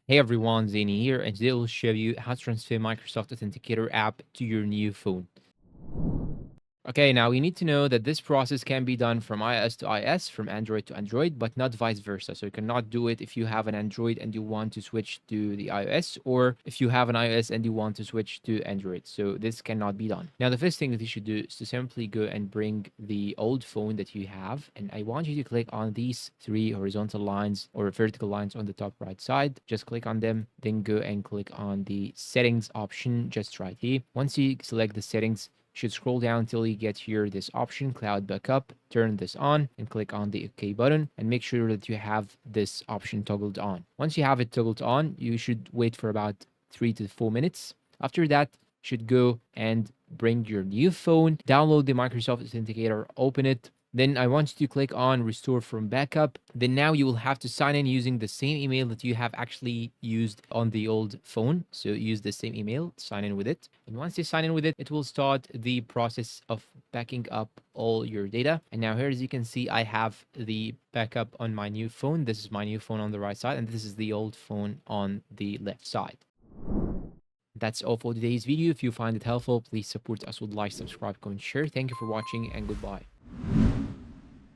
Hey everyone, Zany here, and today we'll show you how to transfer Microsoft Authenticator app to your new phone. Okay, now we need to know that this process can be done from iOS to iOS, from Android to Android, but not vice versa. So you cannot do it if you have an Android and you want to switch to the iOS, or if you have an iOS and you want to switch to Android. So this cannot be done. Now, the first thing that you should do is to simply go and bring the old phone that you have. And I want you to click on these three horizontal lines or vertical lines on the top right side. Just click on them, then go and click on the settings option just right here. Once you select the settings, should scroll down until you get here this option, cloud backup. Turn this on and click on the OK button and make sure that you have this option toggled on. Once you have it toggled on, you should wait for about 3 to 4 minutes. After that, you should go and bring your new phone, download the Microsoft Authenticator, open it, then I want you to click on restore from backup. Then now you will have to sign in using the same email that you have actually used on the old phone. So use the same email, sign in with it. And once you sign in with it, it will start the process of backing up all your data. And now here, as you can see, I have the backup on my new phone. This is my new phone on the right side, and this is the old phone on the left side. That's all for today's video. If you find it helpful, please support us with like, subscribe, comment, share. Thank you for watching and goodbye.